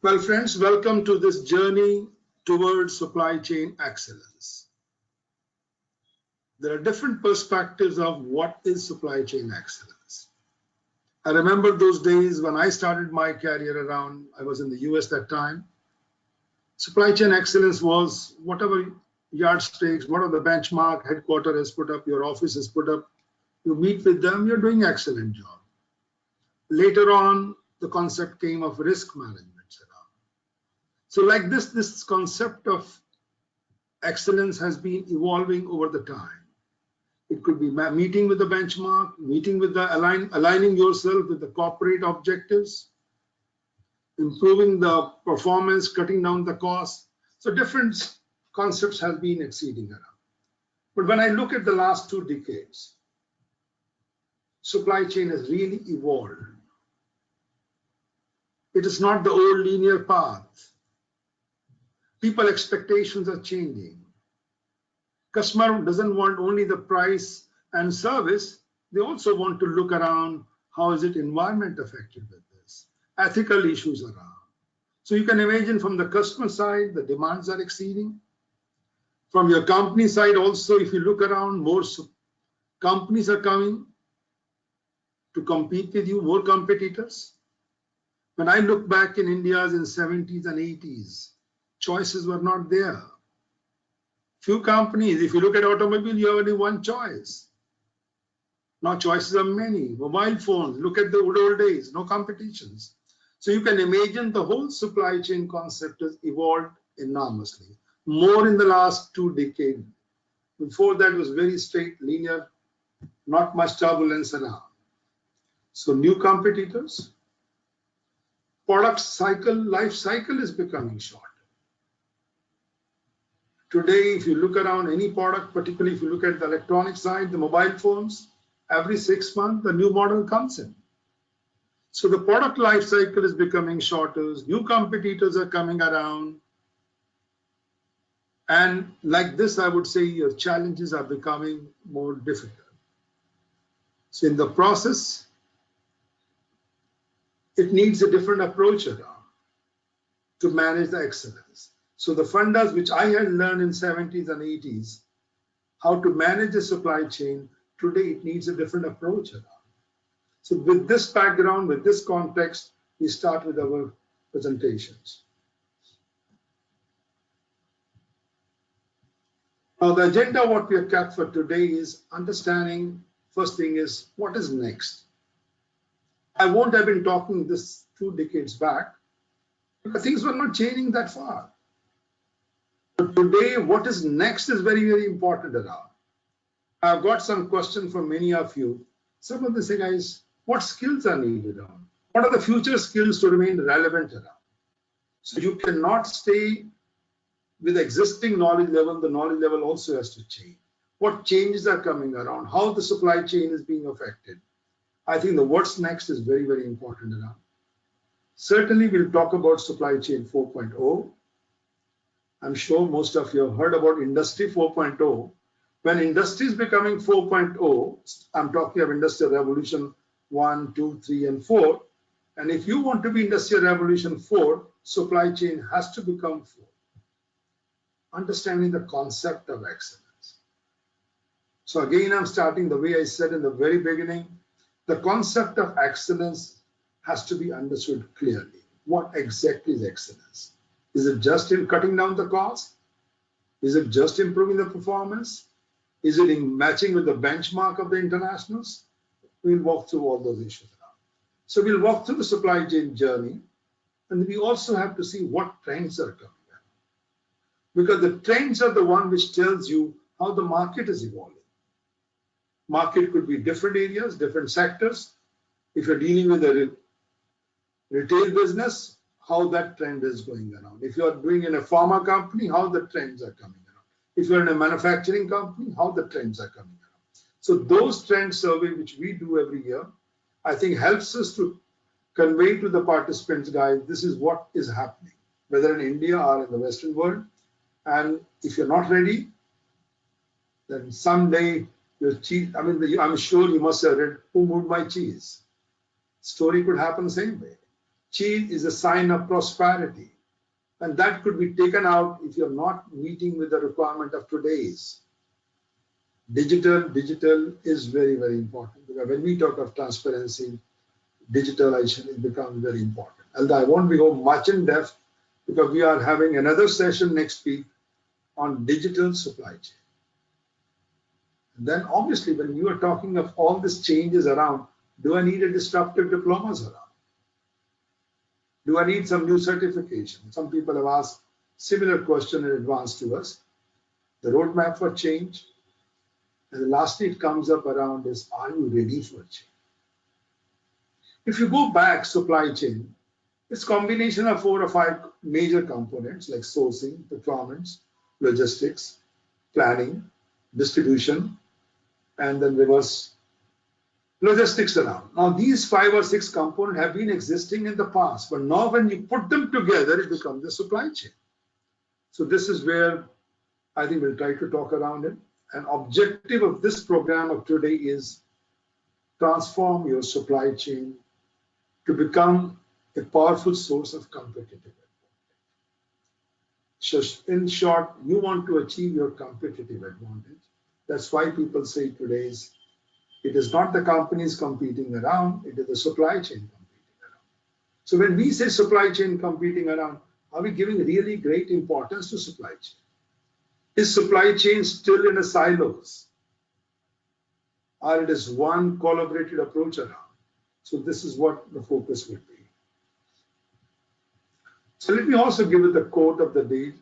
Well, friends, welcome to this journey towards supply chain excellence. There are different perspectives of what is supply chain excellence. I remember those days when I started my career around, I was in the US that time. Supply chain excellence was whatever yardsticks, whatever the benchmark headquarters has put up, your office has put up, you meet with them, you're doing an excellent job. Later on, the concept came of risk management. So like this concept of excellence has been evolving over the time. It could be meeting with the benchmark, meeting with the aligning yourself with the corporate objectives, improving the performance, cutting down the cost. So different concepts have been exceeding around. But when I look at the last 2 decades, supply chain has really evolved. It is not the old linear path. People expectations are changing. Customer doesn't want only the price and service. They also want to look around how is it environment affected with this, ethical issues around. So you can imagine from the customer side, the demands are exceeding. From your company side also, if you look around, more companies are coming to compete with you, more competitors. When I look back in India's in 70s and 80s, choices were not there. Few companies, if you look at automobile, you have only one choice. Now choices are many. Mobile phones, look at the old days, no competitions. So you can imagine the whole supply chain concept has evolved enormously, more in the last 2 decades. Before that was very straight, linear, not much turbulence around. So new competitors, product cycle, life cycle is becoming short. Today, if you look around any product, particularly if you look at the electronic side, the mobile phones, every 6 months, the new model comes in. So the product life cycle is becoming shorter, new competitors are coming around. And like this, I would say your challenges are becoming more difficult. So in the process, it needs a different approach around to manage the excellence. So the fundas which I had learned in 70s and 80s, how to manage a supply chain, today it needs a different approach around. So with this background, with this context, we start with our presentations. Now the agenda, what we have kept for today is understanding, first thing is, what is next? I won't have been talking this 2 decades back, because things were not changing that far. But today, what is next is very, very important around. I've got some questions from many of you. Some of them say, guys, what skills are needed around? What are the future skills to remain relevant around? So you cannot stay with existing knowledge level. The knowledge level also has to change. What changes are coming around? How the supply chain is being affected? I think the what's next is very, very important around. Certainly, we'll talk about supply chain 4.0. I'm sure most of you have heard about Industry 4.0. When industry is becoming 4.0, I'm talking of Industrial Revolution 1, 2, 3, and 4. And if you want to be Industrial Revolution 4, supply chain has to become 4. Understanding the concept of excellence. So again, I'm starting the way I said in the very beginning. The concept of excellence has to be understood clearly. What exactly is excellence? Is it just in cutting down the cost? Is it just improving the performance? Is it in matching with the benchmark of the internationals? We'll walk through all those issues now. So we'll walk through the supply chain journey, and we also have to see what trends are coming up. Because the trends are the one which tells you how the market is evolving. Market could be different areas, different sectors. If you're dealing with a retail business, how that trend is going around. If you're doing in a pharma company, how the trends are coming around. If you're in a manufacturing company, how the trends are coming around. So those trend survey, which we do every year, I think helps us to convey to the participants, guys, this is what is happening, whether in India or in the Western world. And if you're not ready, then someday your cheese, I'm sure you must have read Who Moved My Cheese? Story could happen the same way. Change is a sign of prosperity. And that could be taken out if you're not meeting with the requirement of today's. Digital is very, very important. Because when we talk of transparency, digitalization is becoming very important. Although I won't be going much in depth because we are having another session next week on digital supply chain. And then obviously when you are talking of all these changes around, do I need a disruptive diplomas around? Do I need some new certification? Some people have asked similar question in advance to us. The roadmap for change. And lastly, it comes up around is, are you ready for change? If you go back supply chain, it's combination of 4 or 5 major components like sourcing, procurements, logistics, planning, distribution, and then reverse logistics around. Now these 5 or 6 components have been existing in the past, but now when you put them together, it becomes a supply chain. So this is where I think we'll try to talk around it. An objective of this program of today is transform your supply chain to become a powerful source of competitive advantage. So in short, you want to achieve your competitive advantage. That's why people say today's, it is not the companies competing around, it is the supply chain competing around. So when we say supply chain competing around, are we giving really great importance to supply chain? Is supply chain still in a silos? Or it is one collaborated approach around? So this is what the focus will be. So let me also give it the quote of the day.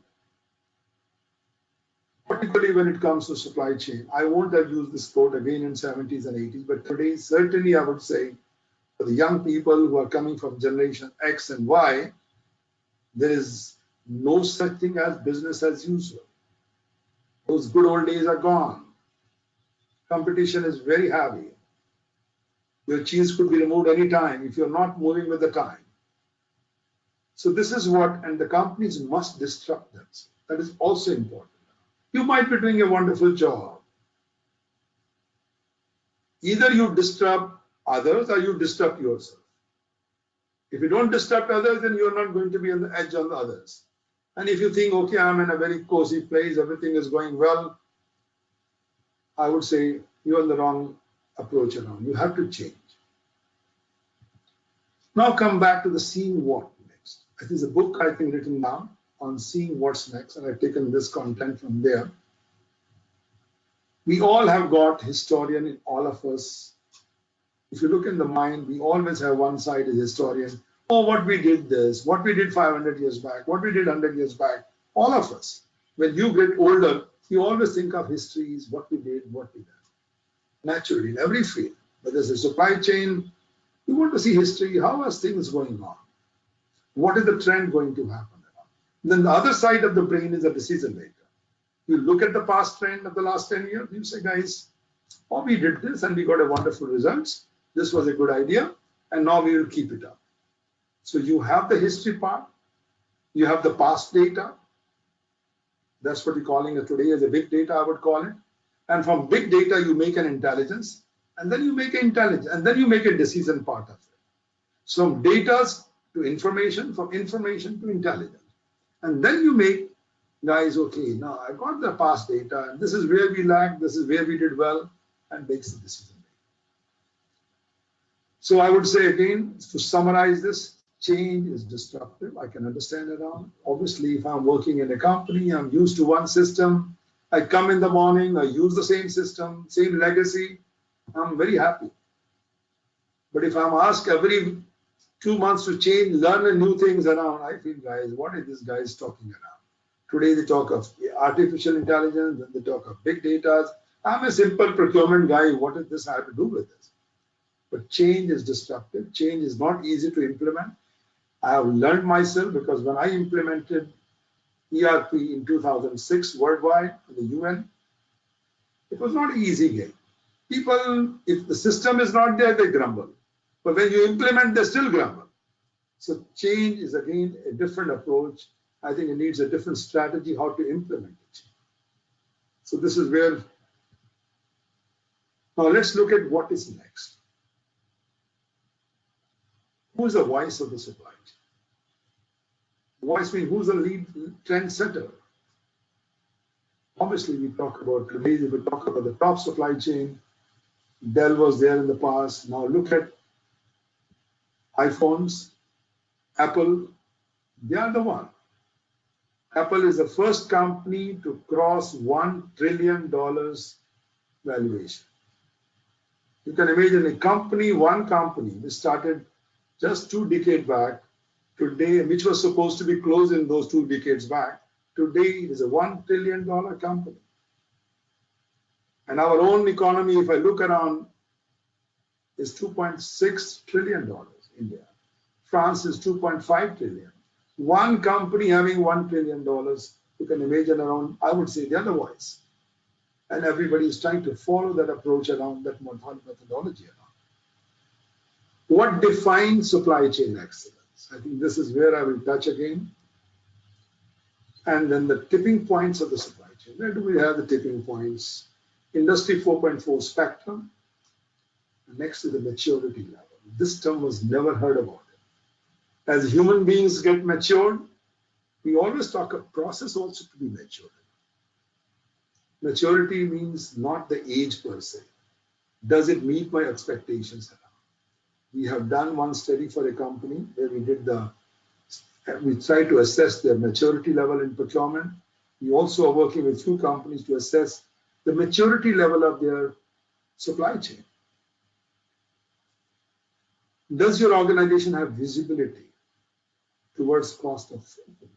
Particularly when it comes to supply chain, I won't have used this quote again in 70s and 80s, but today certainly I would say for the young people who are coming from generation X and Y, there is no such thing as business as usual. Those good old days are gone. Competition is very heavy. Your cheese could be removed anytime if you're not moving with the time. So this is what, and the companies must disrupt themselves. That is also important. You might be doing a wonderful job. Either you disrupt others or you disrupt yourself. If you don't disrupt others, then you're not going to be on the edge on the others. And if you think, okay, I'm in a very cozy place, everything is going well, I would say you're on the wrong approach around. You have to change. Now come back to the seeing what next. It is a book I think written down on seeing what's next, and I've taken this content from there. We all have got historian in all of us. If you look in the mind, we always have one side is historian. Oh, what we did this, what we did 500 years back, what we did 100 years back. All of us. When you get older, you always think of histories, what we did, what we did. Naturally, in every field, whether it's a supply chain, you want to see history, how are things going on? What is the trend going to happen? Then the other side of the brain is a decision maker. You look at the past trend of the last 10 years, you say, guys, oh, we did this and we got a wonderful results. This was a good idea, and now we will keep it up. So you have the history part, you have the past data. That's what we're calling it today as a big data, I would call it. And from big data, you make an intelligence, and then you make an intelligence, and then you make a decision part of it. So from data to information, from information to intelligence. And then you make, guys, okay, now I got the past data, and this is where we lagged, this is where we did well, and makes the decision. So I would say again, to summarize this, change is disruptive. I can understand it all. Obviously, if I'm working in a company, I'm used to one system. I come in the morning, I use the same system, same legacy. I'm very happy. But if I'm asked every 2 months to change, learn new things around, I feel, guys, what is this guys talking around? Today they talk of artificial intelligence, then they talk of big data. I'm a simple procurement guy. What does this have to do with this? But change is disruptive. Change is not easy to implement. I have learned myself because when I implemented ERP in 2006 worldwide in the UN, it was not an easy game. People, if the system is not there, they grumble. But when you implement, they still grumble. So change is again a different approach. I think it needs a different strategy how to implement it. So this is where, now let's look at what is next. Who is the voice of the supply chain? Voice means who's the lead trend setter? Obviously, we talk about today, we talk about the top supply chain. Dell was there in the past. Now look at iPhones, Apple, they are the one. Apple is the first company to cross $1 trillion valuation. You can imagine a company, one company, which started just 2 decades back, today, which was supposed to be closed in those 2 decades back, today it is a $1 trillion company. And our own economy, if I look around, is $2.6 trillion, India. France is 2.5 trillion. One company having $1 trillion, you can imagine around, I would say, the other voice. And everybody is trying to follow that approach around that methodology around. What defines supply chain excellence? I think this is where I will touch again. And then the tipping points of the supply chain. Where do we have the tipping points? Industry 4.4 spectrum. Next is the maturity level. This term was never heard about it. As human beings get matured, we always talk of process also to be matured. Maturity means not the age per se. Does it meet my expectations? We have done one study for a company where we try to assess their maturity level in procurement. We also are working with 2 companies to assess the maturity level of their supply chain. Does your organization have visibility towards cost of fulfillment?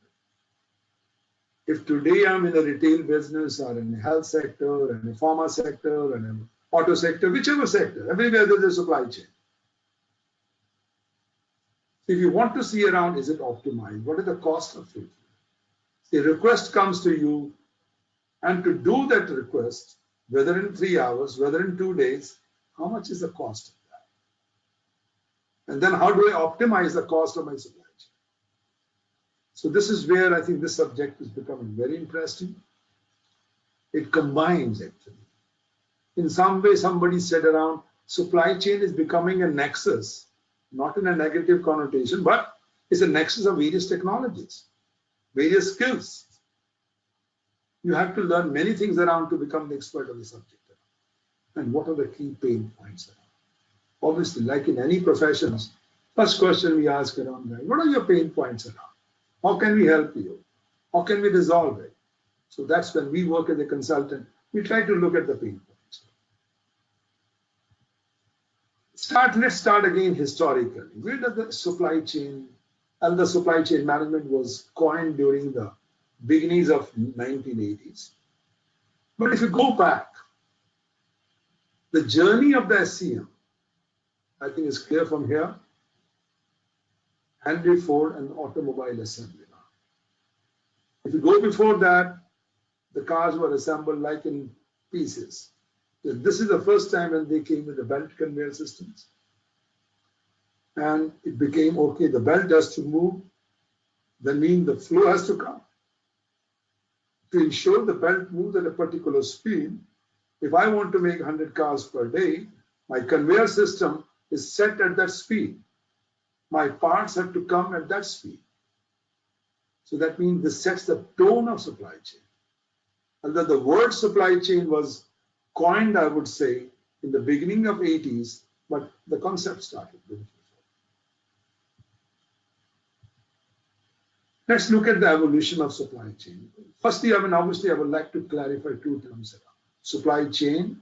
If today I'm in a retail business or in the health sector, or in the pharma sector, and in the auto sector, whichever sector, everywhere there's a supply chain. If you want to see around, is it optimized? What is the cost of fulfillment? A request comes to you, and to do that request, whether in 3 hours, whether in 2 days, how much is the cost of that? And then how do I optimize the cost of my supply chain? So this is where I think this subject is becoming very interesting. It combines actually. In some way, somebody said around supply chain is becoming a nexus, not in a negative connotation, but it's a nexus of various technologies, various skills. You have to learn many things around to become the expert of the subject. And what are the key pain points around? Obviously, like in any professions, first question we ask around, what are your pain points around? How can we help you? How can we resolve it? So that's when we work as a consultant. We try to look at the pain points. Let's start again historically. Where does the supply chain, and the supply chain management was coined during the beginnings of 1980s. But if you go back, the journey of the SCM, I think is clear from here. Henry Ford and automobile assembly line. If you go before that, the cars were assembled like in pieces. This is the first time when they came with the belt conveyor systems. And it became, okay, the belt has to move, that means the flow has to come. To ensure the belt moves at a particular speed, if I want to make 100 cars per day, my conveyor system is set at that speed. My parts have to come at that speed. So that means this sets the tone of supply chain. And that the word supply chain was coined, I would say, in the beginning of 80s, but the concept started before. Let's look at the evolution of supply chain. Firstly, obviously, I would like to clarify 2 terms around supply chain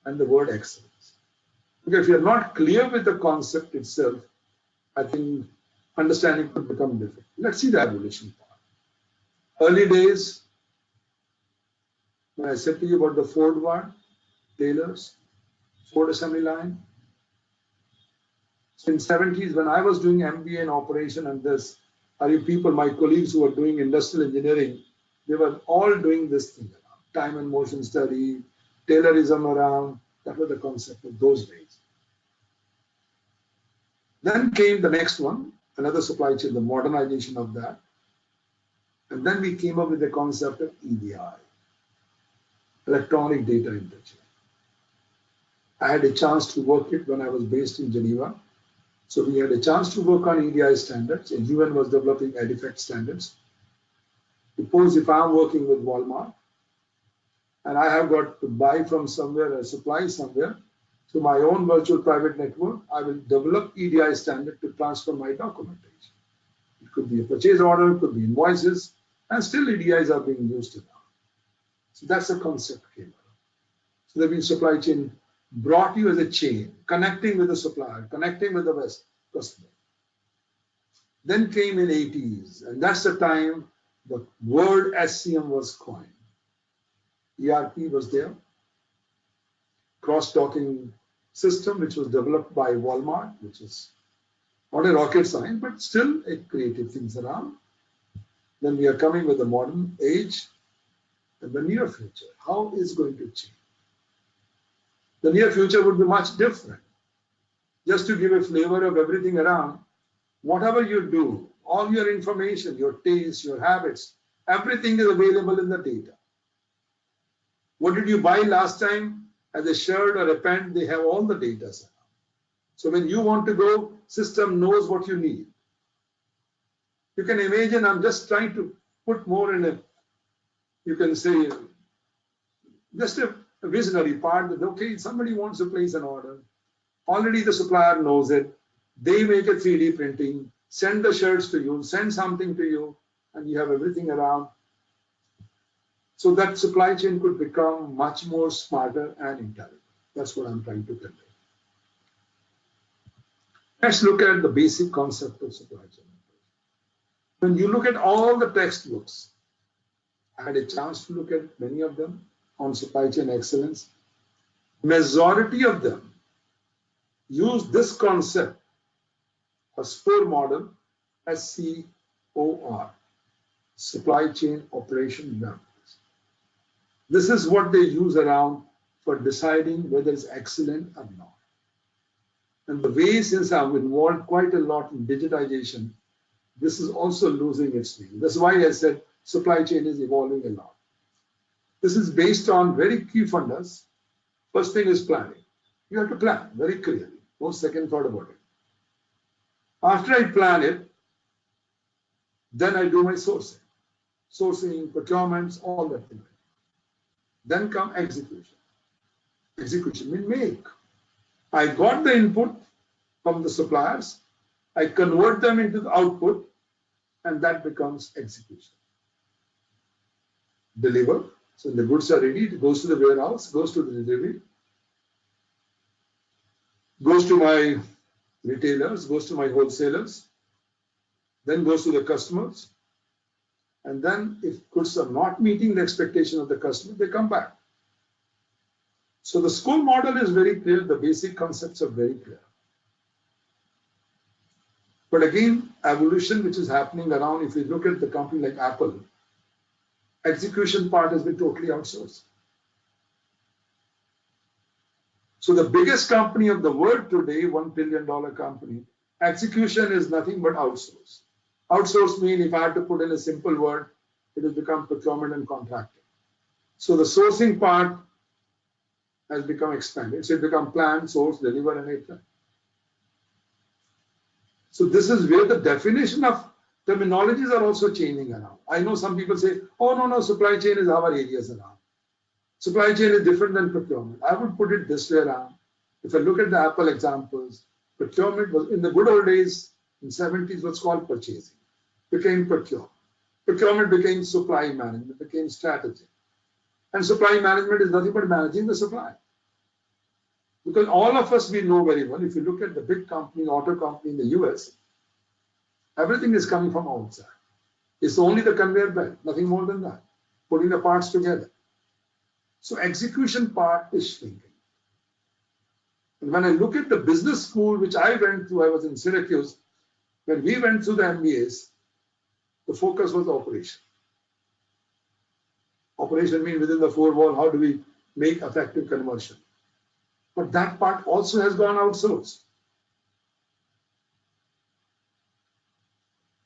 and the word excellence. Because if you're not clear with the concept itself, I think understanding could become difficult. Let's see the evolution part. Early days, when I said to you about the Ford one, Taylor's, Ford assembly line. So in 70s, when I was doing MBA in operation and this, you people, my colleagues who were doing industrial engineering, they were all doing this thing around time and motion study, Taylorism around. That was the concept of those days. Then came the next one, another supply chain, the modernization of that. And then we came up with the concept of EDI, electronic data interchange. I had a chance to work it when I was based in Geneva. So we had a chance to work on EDI standards, and UN was developing EDIFACT standards. Suppose if I'm working with Walmart and I have got to buy from somewhere or supply somewhere to my own virtual private network, I will develop EDI standard to transfer my documentation. It could be a purchase order, it could be invoices, and still EDIs are being used now. So that's the concept came out. So that means supply chain brought you as a chain, connecting with the supplier, connecting with the customer. Then came in 80s, and that's the time the word SCM was coined. ERP was there, cross-docking system, which was developed by Walmart, which is not a rocket science, but still it created things around. Then we are coming with the modern age and the near future. How is going to change? The near future would be much different. Just to give a flavor of everything around, whatever you do, all your information, your tastes, your habits, everything is available in the data. What did you buy last time as a shirt or a pant? They have all the data. So when you want to go, system knows what you need. You can imagine, I'm just trying to put more in a, you can say, just a visionary part that, okay, somebody wants to place an order. Already the supplier knows it. They make a 3D printing, send the shirts to you, send something to you, and you have everything around. So that supply chain could become much more smarter and intelligent. That's what I'm trying to convey. Let's look at the basic concept of supply chain. When you look at all the textbooks, I had a chance to look at many of them on supply chain excellence. Majority of them use this concept, a SCOR model, SCOR, supply chain operation governance. This is what they use around for deciding whether it's excellent or not. And the way, since I'm involved quite a lot in digitization, this is also losing its meaning. That's why I said supply chain is evolving a lot. This is based on very key fundas. First thing is planning. You have to plan very clearly. No second thought about it. After I plan it, then I do my sourcing. Sourcing, procurements, all that thing. Then come execution. Execution means make. I got the input from the suppliers. I convert them into the output, and that becomes execution. Deliver. So the goods are ready, it goes to the warehouse, goes to the delivery, goes to my retailers, goes to my wholesalers, then goes to the customers. And then if goods are not meeting the expectation of the customer, they come back. So the SCOR model is very clear, the basic concepts are very clear. But again, evolution which is happening around, if you look at the company like Apple, execution part has been totally outsourced. So the biggest company of the world today, $1 billion company, execution is nothing but outsource. Outsource means, if I had to put in a simple word, it has become procurement and contracting. So the sourcing part has become expanded. So it become plan, source, deliver, and apply. So this is where the definition of terminologies are also changing around. I know some people say, oh, no, supply chain is our areas around. Supply chain is different than procurement. I would put it this way around. If I look at the Apple examples, procurement was, in the good old days, in 70s, what's called purchasing, became procurement. Procurement became supply management, became strategy. And supply management is nothing but managing the supply. Because all of us, we know very well, if you look at the big company, auto company in the US, everything is coming from outside. It's only the conveyor belt, nothing more than that, putting the parts together. So execution part is shrinking. And when I look at the business school, which I went through, I was in Syracuse, when we went through the MBAs, the focus was operation. Operation means within the four wall, how do we make effective conversion? But that part also has gone outsourced.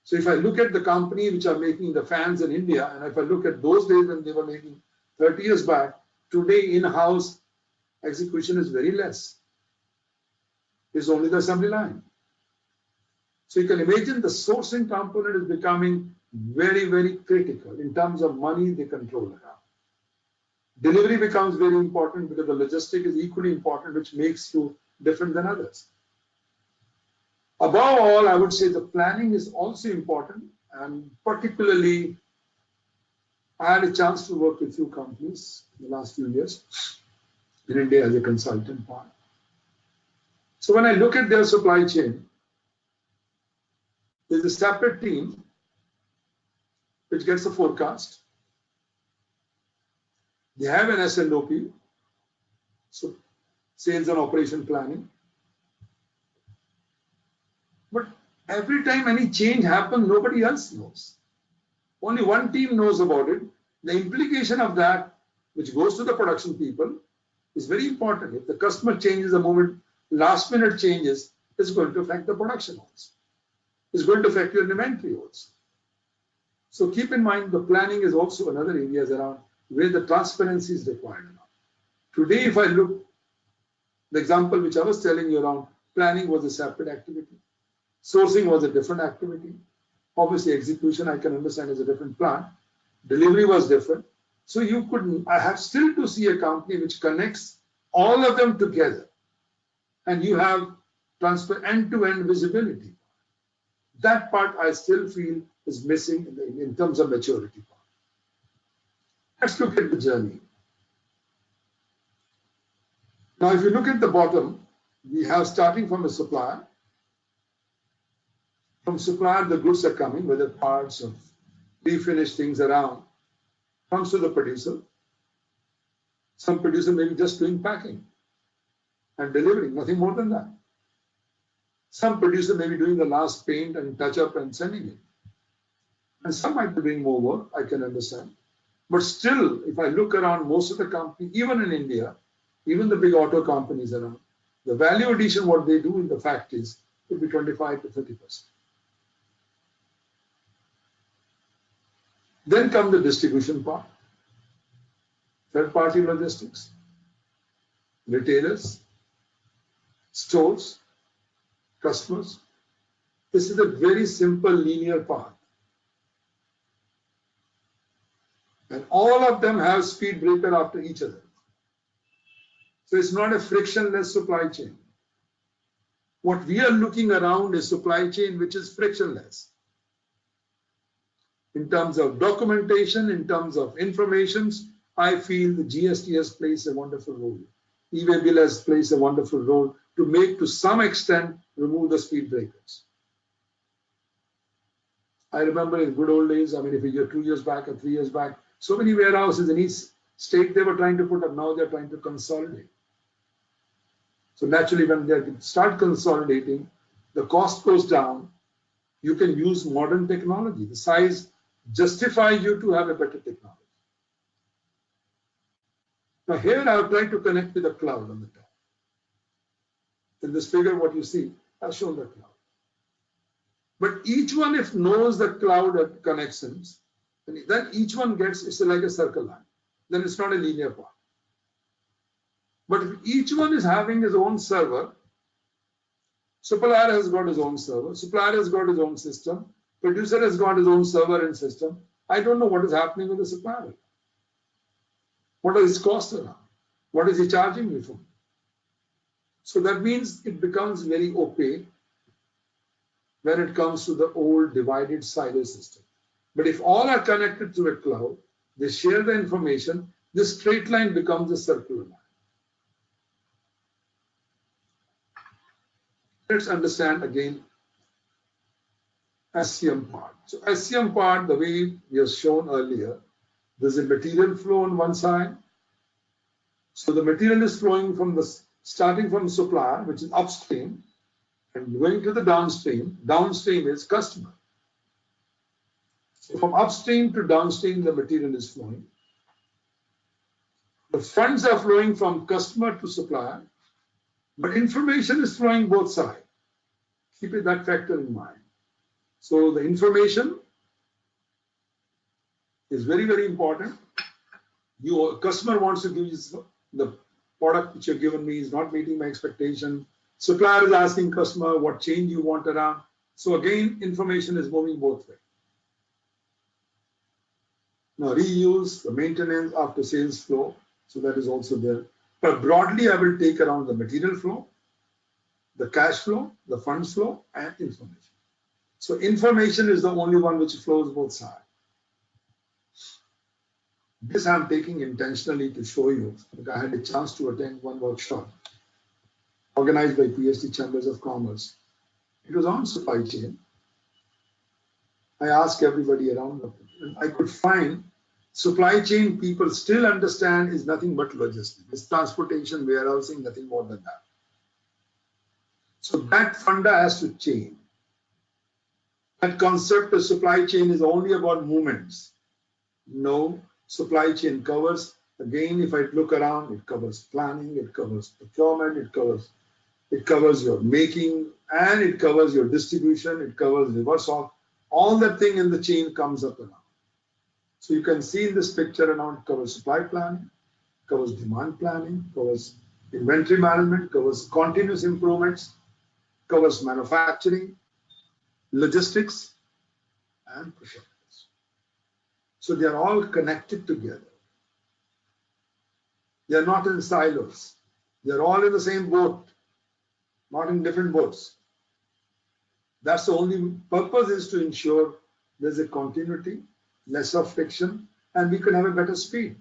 So if I look at the company which are making the fans in India, and if I look at those days when they were making 30 years back, today in-house execution is very less. It's only the assembly line. So you can imagine the sourcing component is becoming very, very critical in terms of money they control around. Delivery becomes very important because the logistic is equally important, which makes you different than others. Above all, I would say the planning is also important, and particularly I had a chance to work with a few companies in the last few years in India as a consultant part. So when I look at their supply chain, there's a separate team which gets a forecast. They have an SNOP, so sales and operation planning. But every time any change happens, nobody else knows. Only one team knows about it. The implication of that, which goes to the production people, is very important. If the customer changes the moment, last minute changes, it's going to affect the production also. It's going to affect your inventory also. So keep in mind, the planning is also another area around where the transparency is required. Today, if I look, the example which I was telling you around, planning was a separate activity. Sourcing was a different activity. Obviously, execution, I can understand, is a different plan. Delivery was different. So you couldn't, I have still to see a company which connects all of them together. And you have transfer end-to-end visibility. That part I still feel is missing in terms of maturity part. Let's look at the journey. Now, if you look at the bottom, we have starting from a supplier. From supplier, the goods are coming, whether parts or refinished things around, comes to the producer. Some producer may be just doing packing and delivering, nothing more than that. Some producer may be doing the last paint and touch up and sending it. And some might be doing more work, I can understand. But still, if I look around most of the companies, even in India, even the big auto companies around, the value addition, what they do in the factories, could be 25 to 30%. Then come the distribution part, third-party logistics, retailers, stores, customers. This is a very simple linear path. And all of them have speed breaker after each other. So it's not a frictionless supply chain. What we are looking around is supply chain which is frictionless. In terms of documentation, in terms of informations, I feel the GSTS plays a wonderful role. E-way bill plays a wonderful role to make, to some extent, remove the speed breakers. I remember in good old days, I mean, if you're 2 years back or 3 years back, so many warehouses in each state they were trying to put up, now they're trying to consolidate. So naturally, when they start consolidating, the cost goes down. You can use modern technology. The size justifies you to have a better technology. Now here I've tried to connect with the cloud on the top. In this figure, what you see, I've shown the cloud. But each one, if knows the cloud connections, then each one gets, it's like a circle line. Then it's not a linear path. But if each one is having his own server, supplier has got his own server, supplier has got his own system, producer has got his own server and system. I don't know what is happening with the supplier. What are his costs around? What is he charging me for? So that means it becomes very opaque when it comes to the old divided silo system. But if all are connected through a cloud, they share the information, this straight line becomes a circular line. Let's understand again SCM part. So SCM part, the way we have shown earlier, there's a material flow on one side. So the material is flowing from the starting from supplier, which is upstream, and going to the downstream. Downstream is customer. So from upstream to downstream, the material is flowing. The funds are flowing from customer to supplier, but information is flowing both sides. Keep that factor in mind. So the information is very, very important. Your customer wants to give you the product which you've given me is not meeting my expectation. Supplier is asking customer what change you want around. So again, information is moving both ways. Now reuse, the maintenance after sales flow, so that is also there. But broadly, I will take around the material flow, the cash flow, the funds flow, and information. So information is the only one which flows both sides. This I'm taking intentionally to show you, because I had a chance to attend one workshop organized by PhD Chambers of Commerce. It was on supply chain. I asked everybody around, and I could find supply chain people still understand is nothing but logistics. It's transportation, warehousing, nothing more than that. So that funda has to change. That concept of supply chain is only about movements. No, supply chain covers, again, if I look around, it covers planning, it covers procurement, it covers your making, and it covers your distribution, it covers reverse all that thing in the chain comes up around. So you can see in this picture around, it covers supply planning, covers demand planning, covers inventory management, covers continuous improvements, covers manufacturing, logistics, and procurement. So they are all connected together. They are not in silos. They are all in the same boat, not in different boats. That's the only purpose, is to ensure there's a continuity, less of friction, and we can have a better speed.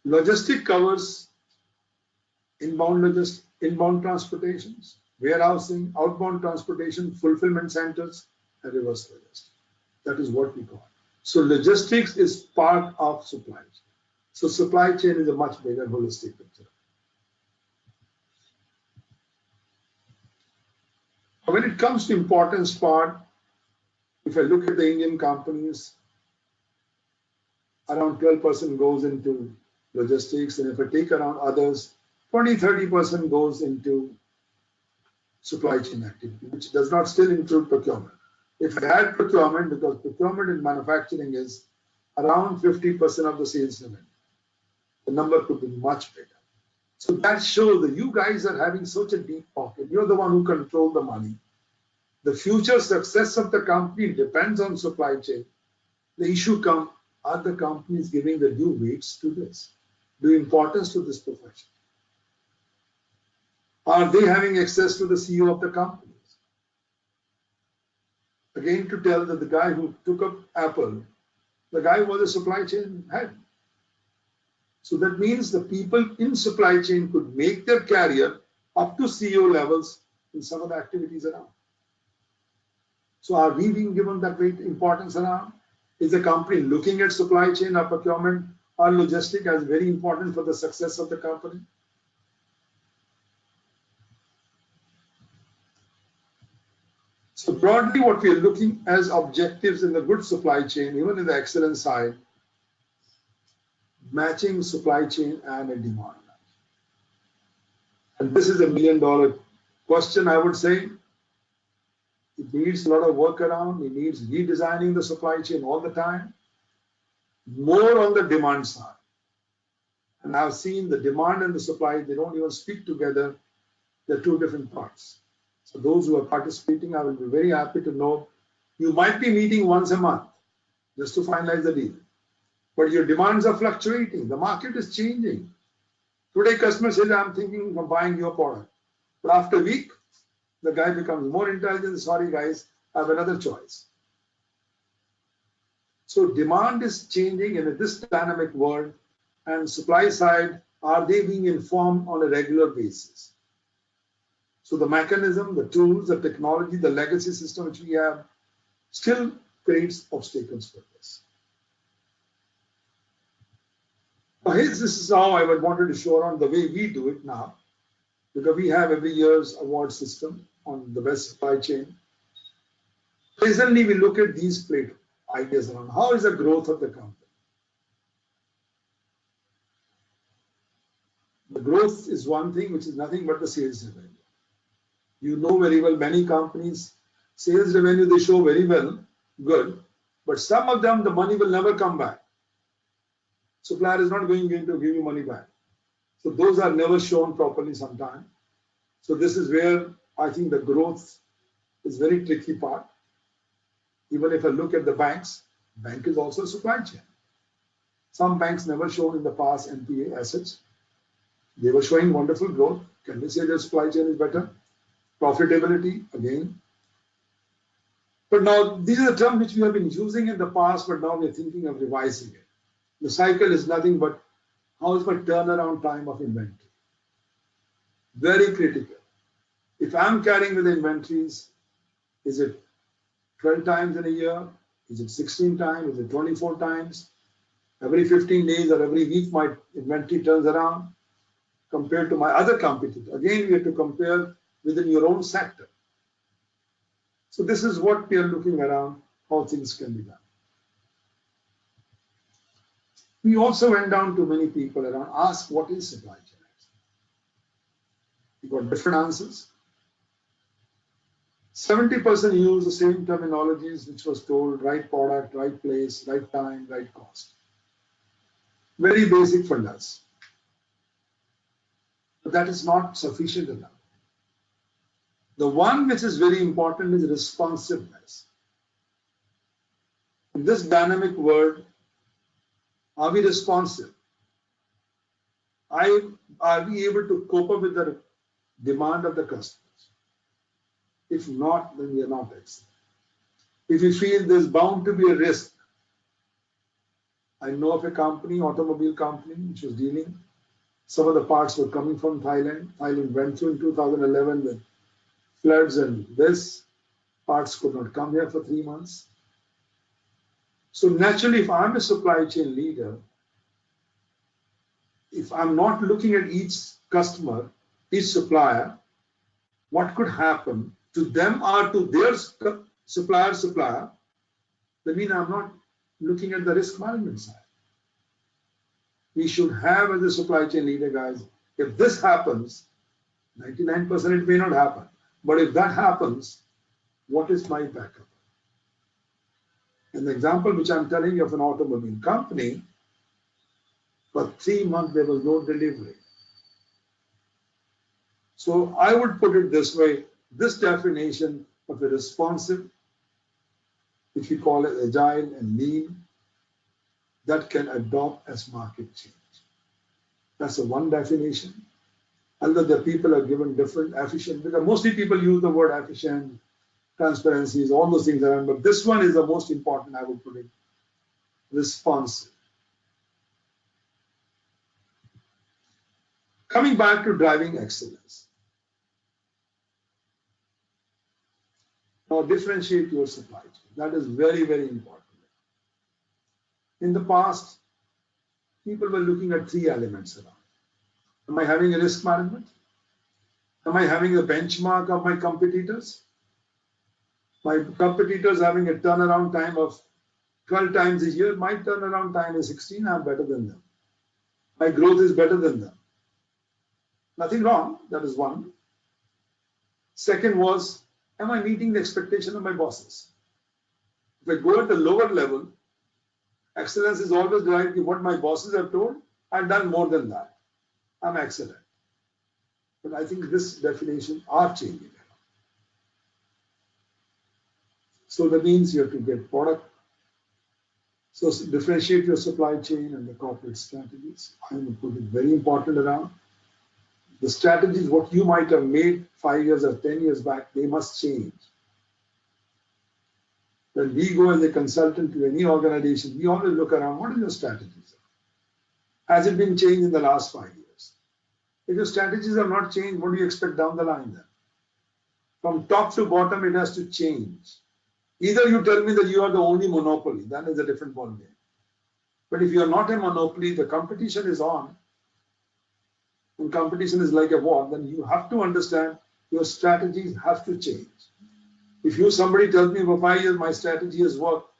Logistic covers inbound transportations, warehousing, outbound transportation, fulfillment centers, and reverse logistics. That is what we call. So logistics is part of supply chain. So supply chain is a much bigger holistic picture. When it comes to importance part, if I look at the Indian companies, around 12% goes into logistics, and if I take around others, 20-30% goes into supply chain activity, which does not still include procurement. If I add procurement, because procurement in manufacturing is around 50% of the sales revenue, the number could be much bigger. So that shows that you guys are having such a deep pocket. You're the one who control the money. The future success of the company depends on supply chain. The issue comes, are the companies giving the due weights to this, due importance to this profession? Are they having access to the CEO of the companies? Again, to tell that the guy who took up Apple, the guy was a supply chain head. So that means the people in supply chain could make their career up to CEO levels in some of the activities around. So are we being given that weight importance around? Is the company looking at supply chain or procurement or logistics as very important for the success of the company? So broadly, what we are looking as objectives in the good supply chain, even in the excellence side, matching supply chain and a demand. And this is $1 million question, I would say. It needs a lot of work around. It needs redesigning the supply chain all the time. More on the demand side. And I've seen the demand and the supply, they don't even speak together. They're two different parts. So those who are participating, I will be very happy to know. You might be meeting once a month just to finalize the deal. But your demands are fluctuating. The market is changing. Today, customer says, I'm thinking of buying your product. But after a week, the guy becomes more intelligent. Sorry, guys, I have another choice. So demand is changing in this dynamic world, and supply side, are they being informed on a regular basis? So the mechanism, the tools, the technology, the legacy system which we have still creates obstacles for this. Now, this is how I wanted to show around the way we do it now, because we have every year's award system on the best supply chain. Presently, we look at these plate ideas around how is the growth of the company. The growth is one thing, which is nothing but the sales revenue. You know very well, many companies, sales revenue, they show very well, good, but some of them, the money will never come back. Supplier is not going to give you money back. So those are never shown properly sometimes. So this is where I think the growth is very tricky part. Even if I look at the banks, bank is also a supply chain. Some banks never showed in the past NPA assets. They were showing wonderful growth. Can we say their supply chain is better? Profitability, again. But now, these are the terms which we have been using in the past, but now we're thinking of revising it. The cycle is nothing but how is my turnaround time of inventory? Very critical. If I'm carrying with inventories, is it 12 times in a year? Is it 16 times? Is it 24 times? Every 15 days or every week, my inventory turns around compared to my other competitors. Again, we have to compare within your own sector. So this is what we are looking around, how things can be done. We also went down to many people around, ask what is supply chain? We got different answers. 70% use the same terminologies which was told, right product, right place, right time, right cost. Very basic for us. But that is not sufficient enough. The one which is very important is responsiveness. In this dynamic world, are we responsive? Are we able to cope up with the demand of the customers? If not, then we are not excellent. If you feel there's bound to be a risk, I know of a company, automobile company, which was dealing, some of the parts were coming from Thailand. Thailand went through in 2011 with floods and this, parts could not come here for 3 months. So naturally, if I'm a supply chain leader, if I'm not looking at each customer, each supplier, what could happen to them or to their supplier, that means I'm not looking at the risk management side. We should have as a supply chain leader, guys, if this happens, 99% it may not happen, but if that happens, what is my backup? And the example which I'm telling you of an automobile company, for 3 months there was no delivery. So I would put it this way, this definition of a responsive, which we call it agile and lean, that can adopt as market change. That's the one definition. Other people are given different efficient, because mostly people use the word efficient, transparencies, all those things around, but this one is the most important, I would put it, responsive. Coming back to driving excellence. Now differentiate your supply chain. That is very, very important. In the past, people were looking at 3 elements around. Am I having a risk management? Am I having a benchmark of my competitors? My competitors having a turnaround time of 12 times a year. My turnaround time is 16. I'm better than them. My growth is better than them. Nothing wrong. That is one. Second was, am I meeting the expectation of my bosses? If I go at the lower level, excellence is always derived to what my bosses have told. I've done more than that. I'm excellent. But I think this definition are changing. So that means you have to get product. So differentiate your supply chain and the corporate strategies. I would put it very important around. The strategies, what you might have made 5 years or 10 years back, they must change. When we go as a consultant to any organization, we always look around, what are your strategies? Has it been changed in the last 5 years? If your strategies have not changed, what do you expect down the line then? From top to bottom, it has to change. Either you tell me that you are the only monopoly, then it's a different ballgame. But if you are not a monopoly, the competition is on, and competition is like a war, then you have to understand your strategies have to change. If somebody tells me for 5 years my strategy has worked,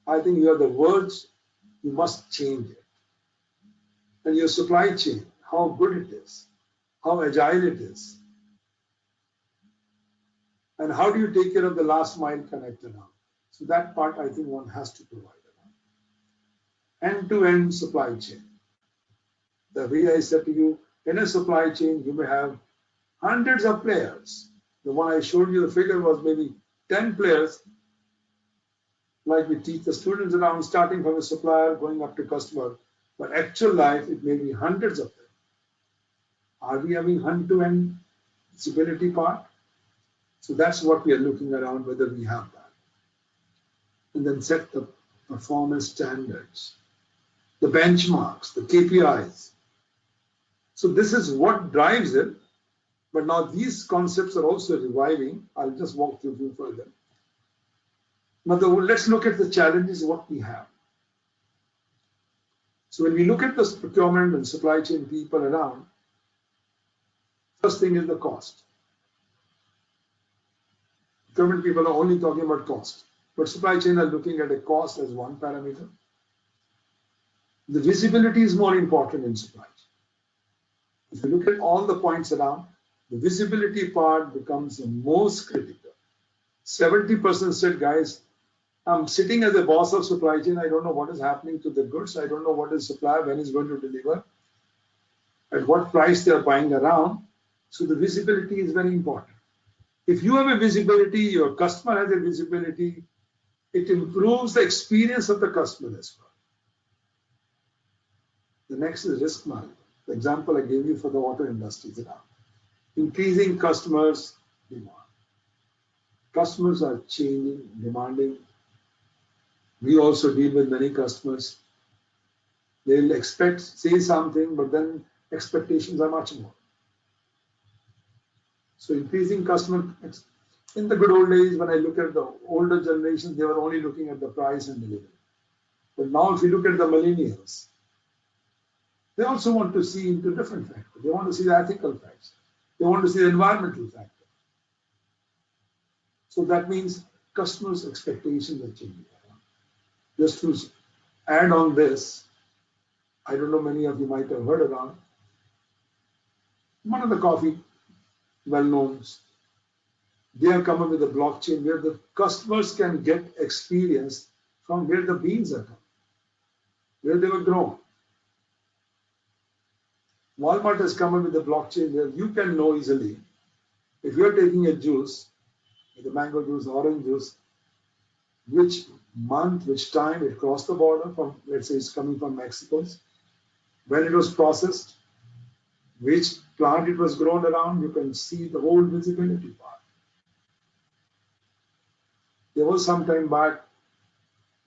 I think you are the words, you must change it. And your supply chain, how good it is, how agile it is, and how do you take care of the last mile connector now? So that part I think one has to provide. End-to-end supply chain. The way I said to you, in a supply chain, you may have hundreds of players. The one I showed you, the figure was maybe 10 players, like we teach the students around, starting from a supplier, going up to customer. But actual life, it may be hundreds of them. Are we having end-to-end visibility part? So that's what we are looking around, whether we have that. And then set the performance standards, the benchmarks, the KPIs. So this is what drives it. But now these concepts are also reviving. I'll just walk through them further. Now let's look at the challenges, what we have. So when we look at this procurement and supply chain people around, first thing is the cost. Procurement people are only talking about cost, but supply chain are looking at a cost as one parameter. The visibility is more important in supply chain. If you look at all the points around, the visibility part becomes the most critical. 70% said, guys, I'm sitting as a boss of supply chain. I don't know what is happening to the goods. I don't know what is supplier, when is going to deliver, at what price they are buying around. So the visibility is very important. If you have a visibility, your customer has a visibility, it improves the experience of the customer as well. The next is risk management. The example I gave you for the auto industry is around increasing customers' demand. Customers are changing, demanding. We also deal with many customers. They'll say something, but then expectations are much more. So increasing customer, in the good old days, when I look at the older generations, they were only looking at the price and delivery. But now if you look at the millennials, they also want to see into different factors. They want to see the ethical factors. They want to see the environmental factor. So that means customers' expectations are changing. Just to add on this, I don't know, many of you might have heard around, one of the coffee well-knowns, they have come up with a blockchain where the customers can get experience from where the beans are coming, where they were grown. Walmart has come up with a blockchain where you can know easily if you're taking a juice, the mango juice, orange juice, which month, which time it crossed the border from, let's say it's coming from Mexico, when it was processed, which plant it was grown around, you can see the whole visibility part. There was some time back,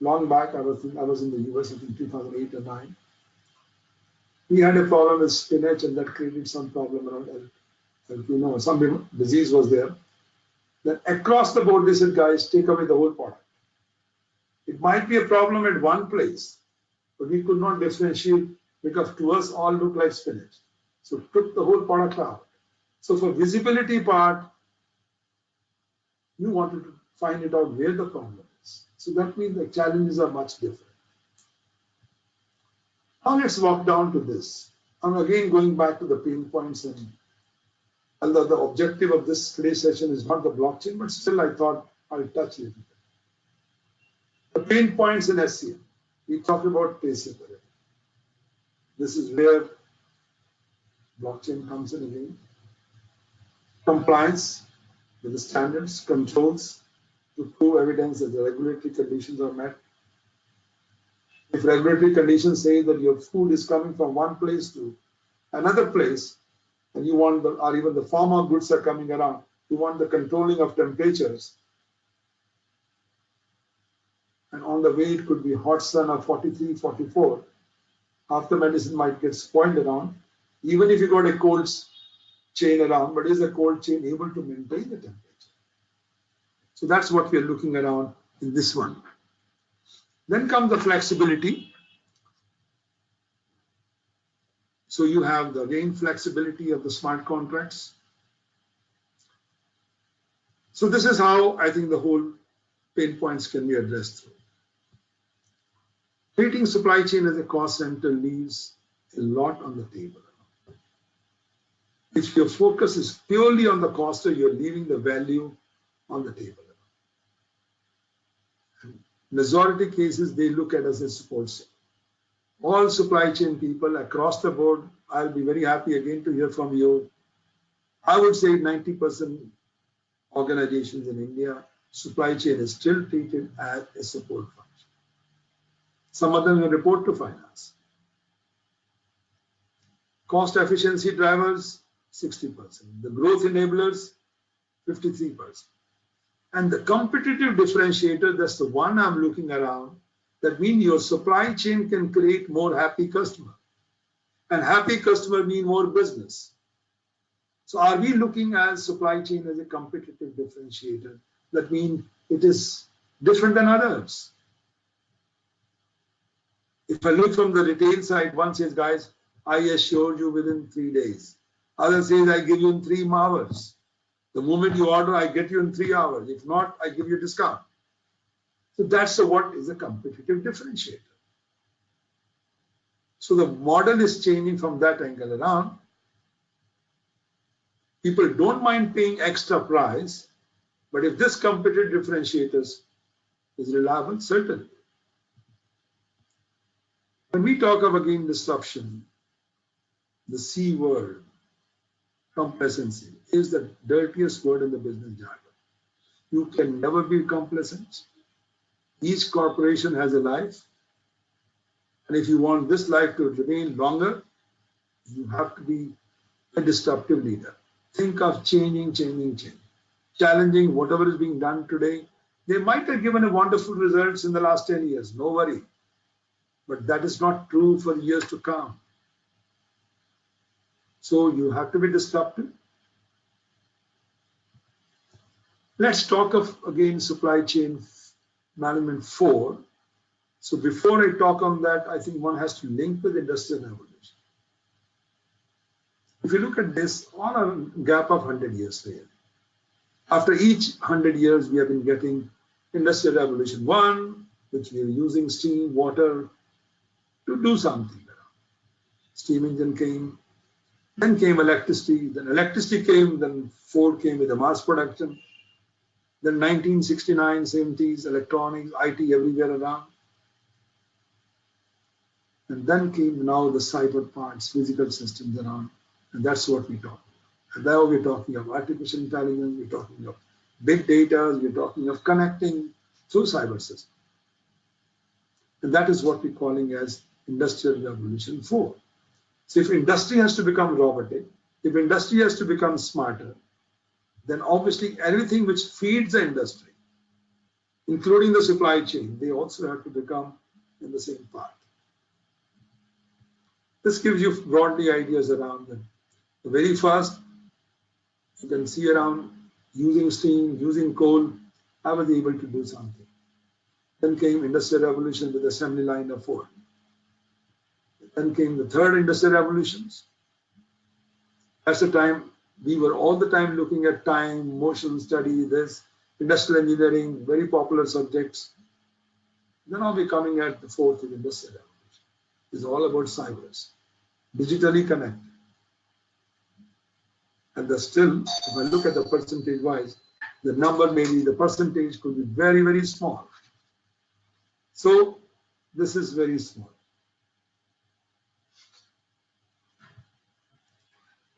long back, I was in the US, I think 2008 or 9. We had a problem with spinach, and that created some problem around, some disease was there. Then across the board, they said, guys, take away the whole product. It might be a problem at one place, but we could not differentiate because to us all look like spinach. So took the whole product out. So for visibility part, you wanted to find it out where the problem is. So that means the challenges are much different. Now let's walk down to this. I'm again going back to the pain points, and although the objective of this today's session is not the blockchain, but still I thought I'll touch it. The pain points in SCM. We talked about traceability. This is where blockchain comes in again. Compliance with the standards, controls to prove evidence that the regulatory conditions are met. If regulatory conditions say that your food is coming from one place to another place, and you want or even the pharma goods are coming around, you want the controlling of temperatures. And on the way, it could be hot sun of 43, 44. After medicine might get spoiled around. Even if you got a cold chain around, but is the cold chain able to maintain the temperature? So that's what we are looking around in this one. Then comes the flexibility. So you have the again flexibility of the smart contracts. So this is how I think the whole pain points can be addressed through. Treating supply chain as a cost center leaves a lot on the table. If your focus is purely on the cost, you're leaving the value on the table. In majority cases, they look at us as support center. All supply chain people across the board, I'll be very happy again to hear from you. I would say 90% organizations in India, supply chain is still treated as a support function. Some of them will report to finance. Cost efficiency drivers, 60%. The growth enablers, 53%. And the competitive differentiator, that's the one I'm looking around, that means your supply chain can create more happy customer. And happy customer mean more business. So are we looking at supply chain as a competitive differentiator? That means it is different than others. If I look from the retail side, one says, guys, I assure you within 3 days. Other says, I give you in 3 hours. The moment you order, I get you in 3 hours. If not, I give you a discount. So that's what is a competitive differentiator. So the model is changing from that angle around. People don't mind paying extra price, but if this competitive differentiators is reliable, certainly. When we talk of again disruption, the C word, complacency, is the dirtiest word in the business jargon. You can never be complacent. Each corporation has a life. And if you want this life to remain longer, you have to be a disruptive leader. Think of changing. Challenging whatever is being done today. They might have given a wonderful results in the last 10 years, no worry. But that is not true for years to come. So you have to be disruptive. Let's talk of, again, supply chain management 4. So before I talk on that, I think one has to link with industrial revolution. If you look at this on a gap of 100 years really. After each 100 years, we have been getting industrial revolution 1, which we are using steam, water to do something. Steam engine came, then came electricity, then electricity came, then Ford came with the mass production. Then 1969, 70s, electronics, IT everywhere around. And then came now the cyber parts, physical systems around. And that's what we talk about. And now we're talking of artificial intelligence, we're talking of big data, we're talking of connecting through cyber systems. And that is what we're calling as Industrial Revolution 4. So if industry has to become robotic, if industry has to become smarter, then obviously everything which feeds the industry, including the supply chain, they also have to become in the same path. This gives you broadly ideas around them. The very first, you can see around using steam, using coal, I was able to do something. Then came Industrial Revolution with assembly line of Ford. Then came the third Industrial Revolutions. That's the time we were all the time looking at time, motion study, this, industrial engineering, very popular subjects. Then now we're coming at the fourth Industrial Revolution. It's all about cybers, digitally connected. And still, if I look at the percentage wise, the number maybe, the percentage could be very, very small. So this is very small.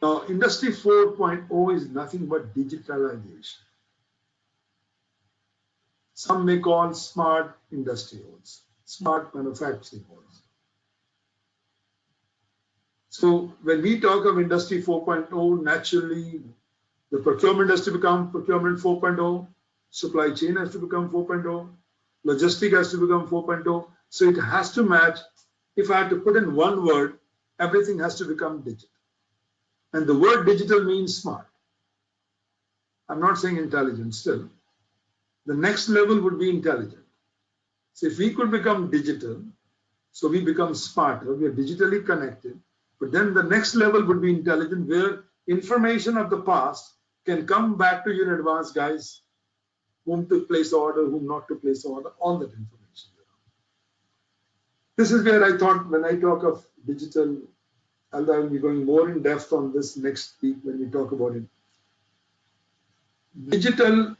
Now, Industry 4.0 is nothing but digitalization. Some may call smart industry also, smart manufacturing also. So when we talk of Industry 4.0, naturally, the procurement has to become procurement 4.0, supply chain has to become 4.0, logistics has to become 4.0. So it has to match. If I had to put in one word, everything has to become digital. And the word digital means smart. I'm not saying intelligent still. The next level would be intelligent. So if we could become digital, so we become smarter, we are digitally connected, but then the next level would be intelligent, where information of the past can come back to you in advance, guys, whom to place order, whom not to place order, all that information. This is where I thought when I talk of digital, and I will be going more in depth on this next week when we talk about it. Digital,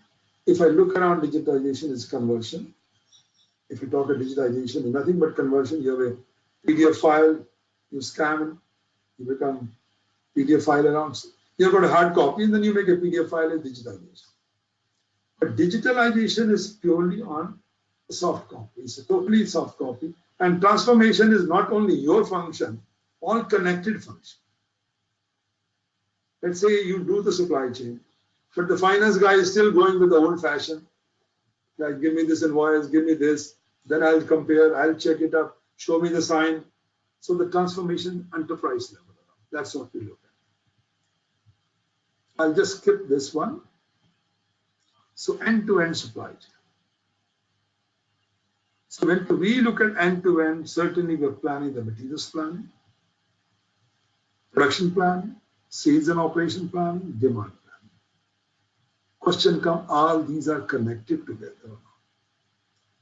if I look around digitalization, is conversion. If you talk of digitalization, nothing but conversion. You have a PDF file, you scan it, you become PDF file around. You've got a hard copy, and then you make a PDF file as digitalization. But digitalization is purely on a soft copy. It's a totally soft copy. And transformation is not only your function, all connected functions. Let's say you do the supply chain, but the finance guy is still going with the old fashion. Like, give me this invoice, give me this, then I'll compare, I'll check it up, show me the sign. So the transformation enterprise level, that's what we look at. I'll just skip this one. So end-to-end supply chain. So when we look at end-to-end, certainly we're planning the materials planning, production planning, sales and operation planning, demand planning. Question comes, all these are connected together.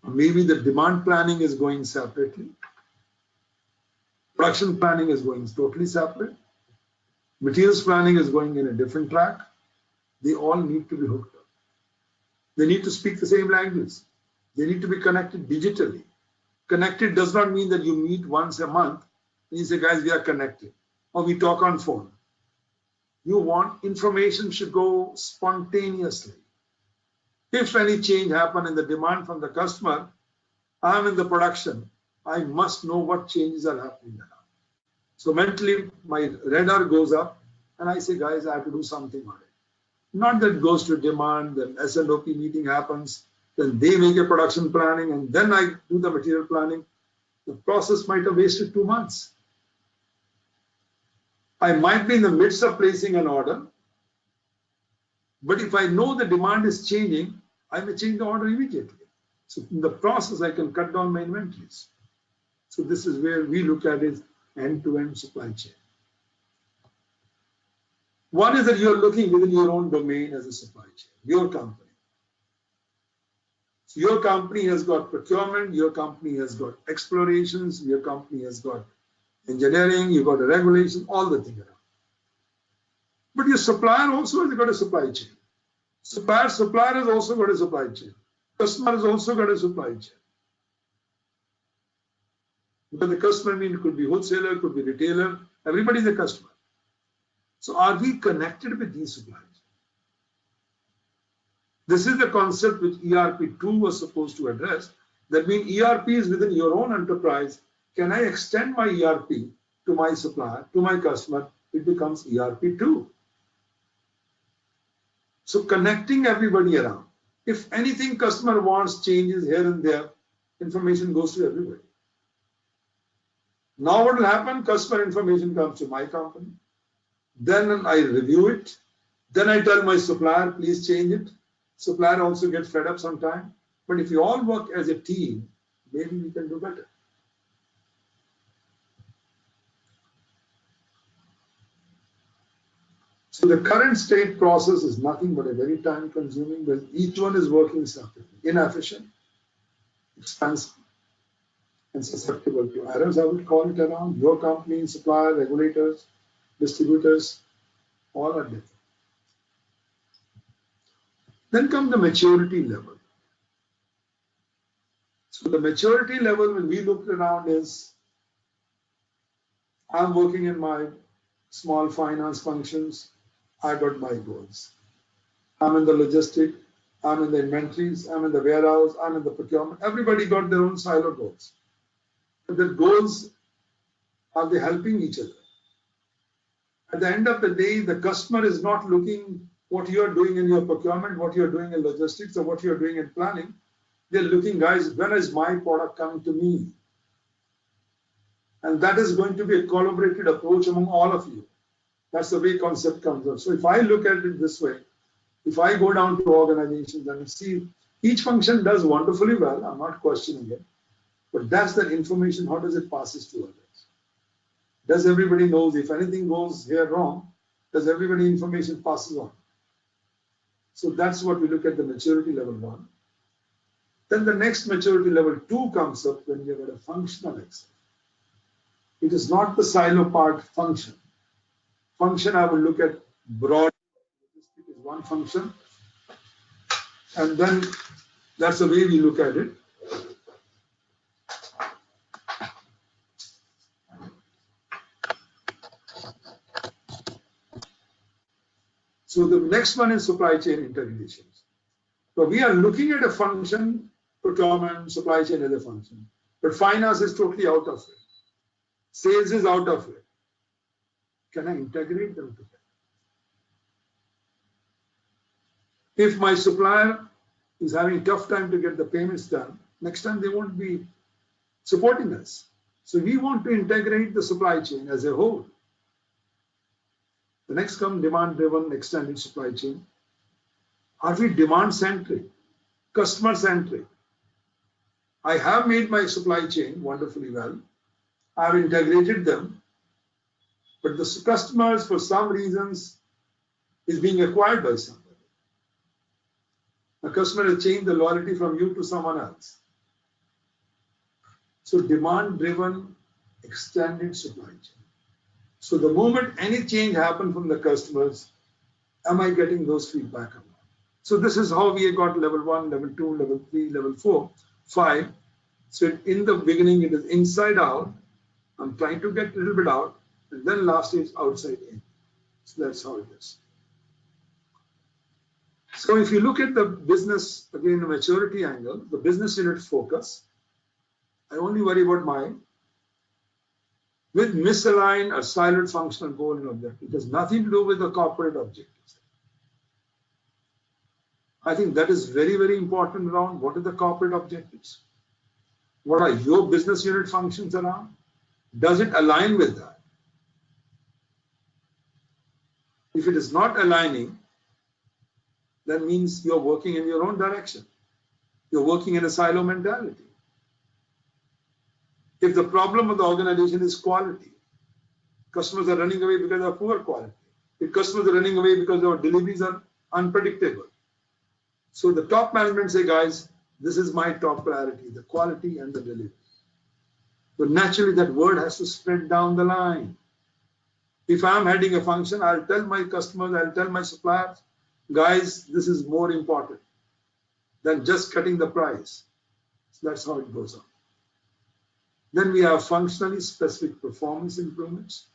Maybe the demand planning is going separately. Production planning is going totally separate. Materials planning is going in a different track. They all need to be hooked up. They need to speak the same language. They need to be connected digitally. Connected does not mean that you meet once a month and you say, guys, we are connected, or we talk on phone. You want information should go spontaneously. If any change happen in the demand from the customer, I'm in the production, I must know what changes are happening now. So mentally, my radar goes up and I say, guys, I have to do something on it. Not that it goes to demand, then S&OP meeting happens, then they make a production planning, and then I do the material planning. The process might have wasted 2 months. I might be in the midst of placing an order, but if I know the demand is changing, I may change the order immediately. So in the process, I can cut down my inventories. So this is where we look at it, end-to-end supply chain. One is that you're looking within your own domain as a supply chain, your company. So your company has got procurement, your company has got explorations, your company has got engineering, you've got a regulation, all the things around. But your supplier also has got a supply chain. Supplier has also got a supply chain. Customer has also got a supply chain. Because the customer, I mean, it could be wholesaler, could be retailer, everybody is a customer. So are we connected with these suppliers? This is the concept which ERP2 was supposed to address. That means ERP is within your own enterprise. Can I extend my ERP to my supplier, to my customer? It becomes ERP2. So connecting everybody around. If anything customer wants changes here and there, information goes to everybody. Now what will happen? Customer information comes to my company. Then I review it. Then I tell my supplier, please change it. Supplier also gets fed up sometime. But if you all work as a team, maybe we can do better. So the current state process is nothing but a very time consuming, but each one is working separately, inefficient, expensive, and susceptible to errors, I would call it around. Your company, supplier, regulators, distributors, all are different. Then come the maturity level. So the maturity level when we look around is, I'm working in my small finance functions, I got my goals. I'm in the logistic, I'm in the inventories, I'm in the warehouse, I'm in the procurement. Everybody got their own silo goals. But the goals, are they helping each other? At the end of the day, the customer is not looking what you're doing in your procurement, what you're doing in logistics, or what you're doing in planning. They're looking, guys, when is my product coming to me? And that is going to be a collaborated approach among all of you. That's the way concept comes up. So if I look at it this way, if I go down to organizations and see each function does wonderfully well, I'm not questioning it, but that's the information, how does it passes to others? Does everybody knows if anything goes here wrong, does everybody information passes on? So that's what we look at the maturity level 1. Then the next maturity level 2 comes up when you've got a functional excellence. It is not the silo part function. Function I will look at broad, logistic is one function, and then that's the way we look at it. So the next one is supply chain integrations. So we are looking at a function, procurement, supply chain as a function, but finance is totally out of it. Sales is out of it. Can I integrate them together? If my supplier is having a tough time to get the payments done, next time they won't be supporting us. So we want to integrate the supply chain as a whole. The next comes demand-driven extended supply chain. Are we demand-centric, customer-centric? I have made my supply chain wonderfully well. I have integrated them, but the customers, for some reasons, is being acquired by somebody. A customer has changed the loyalty from you to someone else. So demand-driven extended supply chain. So the moment any change happens from the customers, am I getting those feedback or not? So this is how we got level 1, level 2, level 3, level 4, 5. So in the beginning, it is inside out. I'm trying to get a little bit out. And then last is outside in. So that's how it is. So if you look at the business, again, the maturity angle, the business unit focus, I only worry about mine. With misaligned or siloed functional goal and objective, it has nothing to do with the corporate objectives. I think that is very, very important around what are the corporate objectives? What are your business unit functions around? Does it align with that? If it is not aligning, that means you're working in your own direction. You're working in a silo mentality. If the problem of the organization is quality, customers are running away because of poor quality. If customers are running away because our deliveries are unpredictable. So the top management say, guys, this is my top priority, the quality and the delivery. So naturally that word has to spread down the line. If I'm heading a function, I'll tell my customers, I'll tell my suppliers, guys, this is more important than just cutting the price. So that's how it goes on. Then we have functionally specific performance improvements.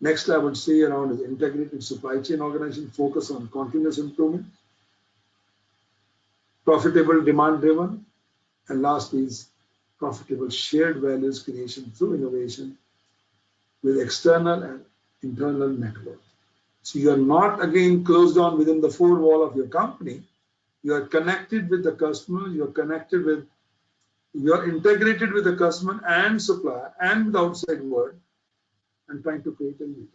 Next, I would say around is integrated supply chain organization, focus on continuous improvement, profitable demand driven, and last is profitable shared values creation through innovation with external and internal network. So you are not again closed down within the four wall of your company. You are connected with the customer, you are integrated with the customer and supplier and the outside world and trying to create a leader.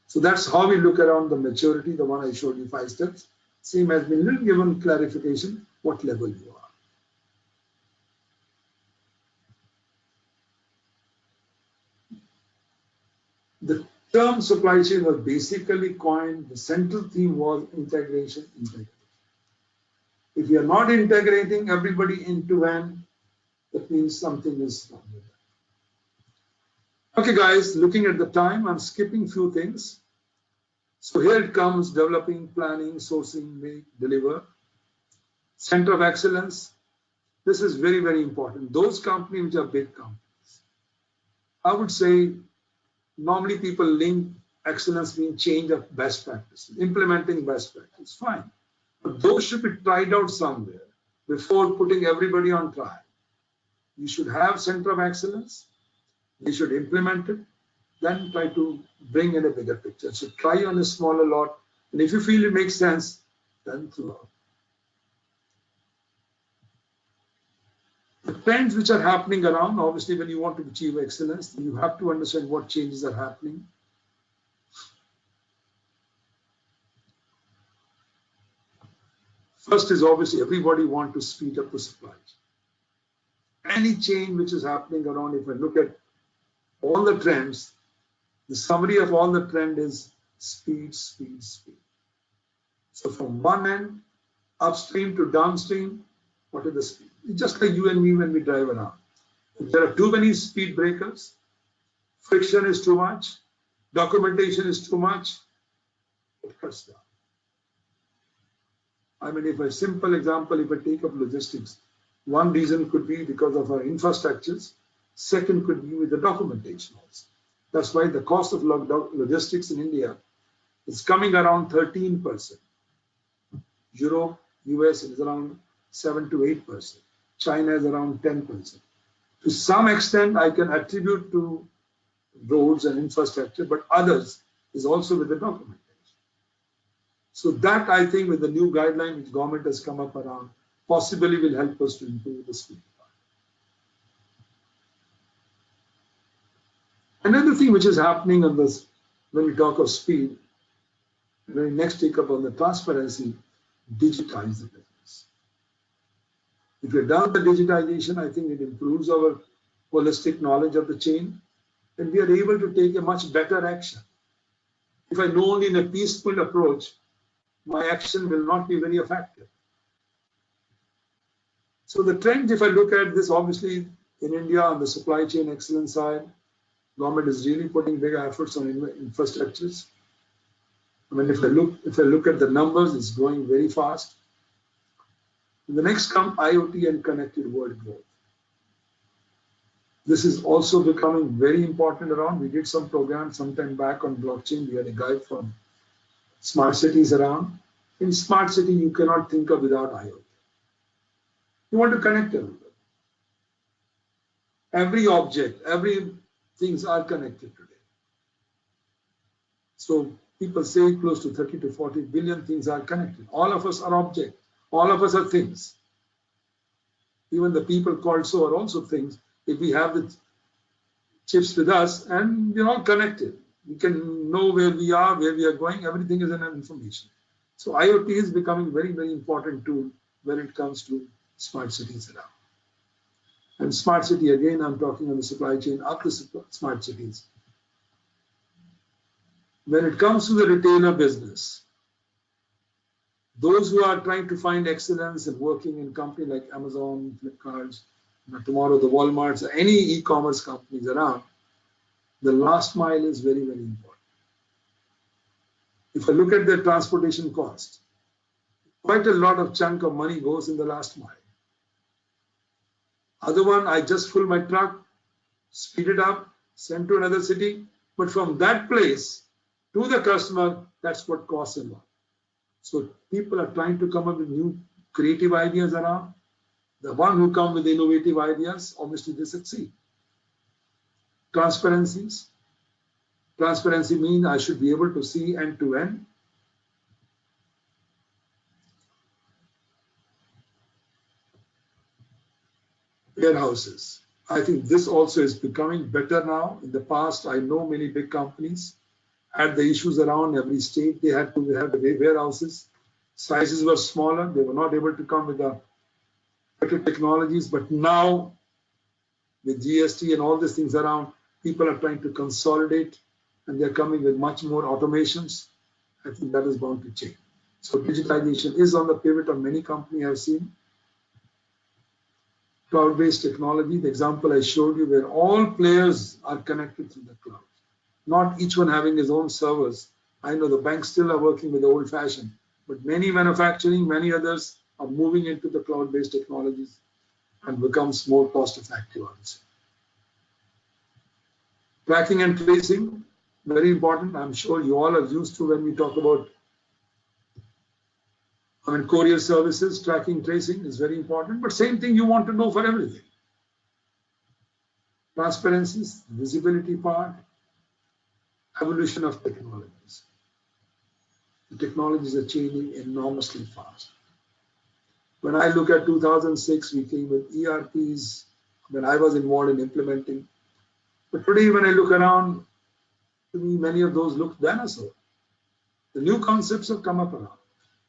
So that's how we look around the maturity, the one I showed you 5 steps. Same has been little given clarification what level you are. The term supply chain was basically coined, the central theme was integration. If you are not integrating everybody into end, that means something is wrong with that. Okay guys, looking at the time, I'm skipping few things. So here it comes, developing, planning, sourcing, make, deliver. Center of excellence. This is very, very important. Those companies which are big companies. I would say normally people link excellence being change of best practices, implementing best practices, fine. But those should be tried out somewhere before putting everybody on trial. You should have center of excellence. You should implement it. Then try to bring in a bigger picture. So try on a smaller lot. And if you feel it makes sense, then throughout. The trends which are happening around, obviously when you want to achieve excellence, you have to understand what changes are happening. First is obviously everybody wants to speed up the supply chain. Any change which is happening around, if I look at all the trends, the summary of all the trend is speed, speed, speed. So from one end, upstream to downstream, what is the speed? It's just like you and me when we drive around. If there are too many speed breakers, friction is too much, documentation is too much, it cuts down. I mean, if a simple example, if I take up logistics, one reason could be because of our infrastructures, second could be with the documentation also. That's why the cost of logistics in India is coming around 13%. Europe, US is around 7 to 8%. China is around 10%. To some extent, I can attribute to roads and infrastructure, but others is also with the documentation. So that, I think, with the new guideline which government has come up around, possibly will help us to improve the speed. Another thing which is happening on this, when we talk of speed, when we next take up on the transparency, digitize the business. If we've done the digitization, I think it improves our holistic knowledge of the chain, and we are able to take a much better action. If I know only in a peaceful approach, my action will not be very effective. So the trend, if I look at this, obviously in India on the supply chain excellence side, government is really putting big efforts on infrastructures. I mean, if I look at the numbers, it's growing very fast. In the next come IoT and connected world growth. This is also becoming very important around. We did some program sometime back on blockchain. We had a guy from smart cities around. In smart city, you cannot think of without IoT. You want to connect everything. Every object, every things are connected today. So people say close to 30 to 40 billion things are connected. All of us are objects. All of us are things. Even the people called so are also things. If we have the chips with us and we're all connected, we can know where we are going, everything is in an information. So IoT is becoming very, very important tool when it comes to smart cities around. And smart city, again, I'm talking on the supply chain up to smart cities. When it comes to the retailer business, those who are trying to find excellence and working in company like Amazon, Flipkart, tomorrow the Walmarts, or any e-commerce companies around, the last mile is very, very important. If I look at the transportation cost, quite a lot of chunk of money goes in the last mile. Other one, I just fill my truck, speed it up, send to another city, but from that place to the customer, that's what costs a lot. So people are trying to come up with new creative ideas around. The one who come with innovative ideas, obviously they succeed. Transparencies. Transparency means I should be able to see end to end. Warehouses. I think this also is becoming better now. In the past, I know many big companies had the issues around every state. They had to have the warehouses. Sizes were smaller. They were not able to come with the better technologies. But now, with GST and all these things around, people are trying to consolidate, and they're coming with much more automations. I think that is bound to change. So digitalization is on the pivot of many companies I've seen. Cloud-based technology, the example I showed you, where all players are connected through the cloud, not each one having his own servers. I know the banks still are working with the old-fashioned, but many manufacturing, many others are moving into the cloud-based technologies and becomes more cost-effective, I would say. Tracking and tracing, very important. I'm sure you all are used to when we talk about courier services, tracking, tracing is very important, but same thing you want to know for everything. Transparencies, visibility part, evolution of technologies. The technologies are changing enormously fast. When I look at 2006, we came with ERPs, when I was involved in implementing. But today, when I look around, to me, many of those look dinosaur. The new concepts have come up around.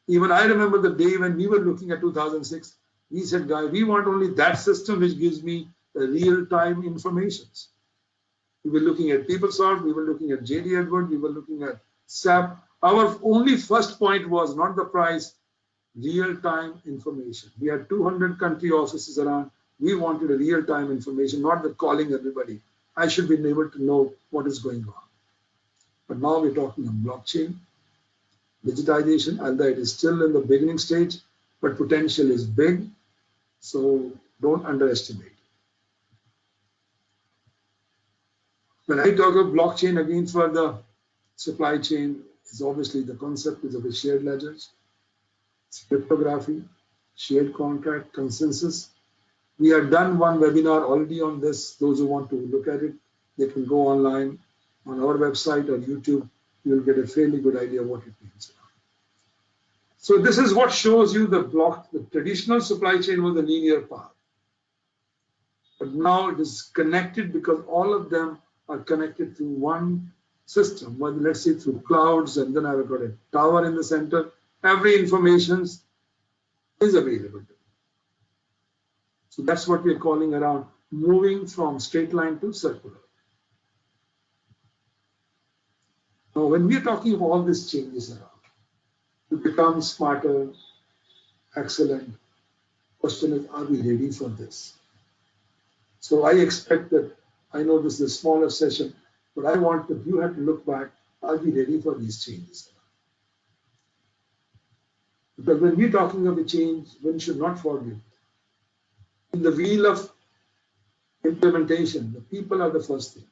Even I remember the day when we were looking at 2006, we said, guy, we want only that system which gives me the real-time informations. We were looking at PeopleSoft, we were looking at JD Edwards, we were looking at SAP. Our only first point was not the price, real-time information. We had 200 country offices around. We wanted a real-time information, not the calling everybody. I should be able to know what is going on. But now we're talking on blockchain. Digitization, although it is still in the beginning stage, but potential is big, so don't underestimate. When I talk of blockchain again for the supply chain, is obviously the concept is of the shared ledgers. cryptography, shared contract, consensus. We have done one webinar already on this. Those who want to look at it, they can go online on our website or YouTube. You'll get a fairly good idea of what it means. So this is what shows you the block. The traditional supply chain was a linear path. But now it is connected because all of them are connected through one system. Well, let's say through clouds, and then I've got a tower in the center. Every information is available. So that's what we're calling around moving from straight line to circular. Now, when we're talking of all these changes around, to become smarter, excellent, question is, are we ready for this? So I expect that, I know this is a smaller session, but I want that you have to look back, are we ready for these changes? Because when we're talking of a change, one should not forget, in the wheel of implementation, the people are the first thing.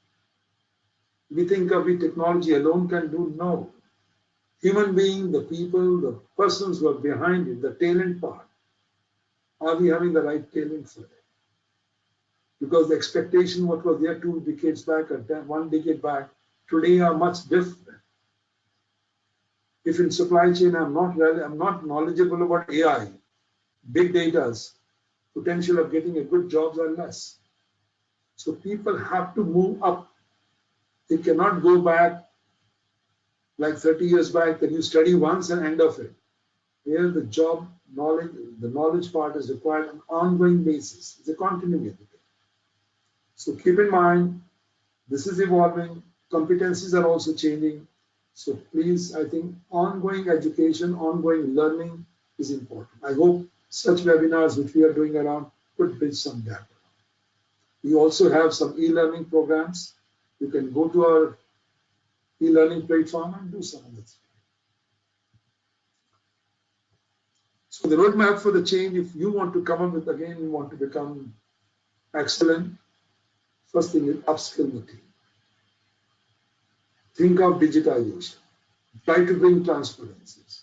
We think of it, technology alone can do, no. Human being, the people, the persons who are behind it, the talent part, are we having the right talent for it? Because the expectation what was there 2 decades back or 1 decade back, today are much different. If in supply chain I'm not knowledgeable about AI, big data's potential of getting a good jobs are less. So people have to move up. They cannot go back like 30 years back that you study once and end of it. Here the job knowledge, the knowledge part is required on an ongoing basis. It's a continuity. So keep in mind, this is evolving, competencies are also changing. So please, I think ongoing education, ongoing learning is important. I hope such webinars which we are doing around could bridge some gap. We also have some e-learning programs. You can go to our e-learning platform and do some of this. So the roadmap for the change, if you want to come up with, again, you want to become excellent, first thing is upskill the team. Think of digitization. Try to bring transparencies.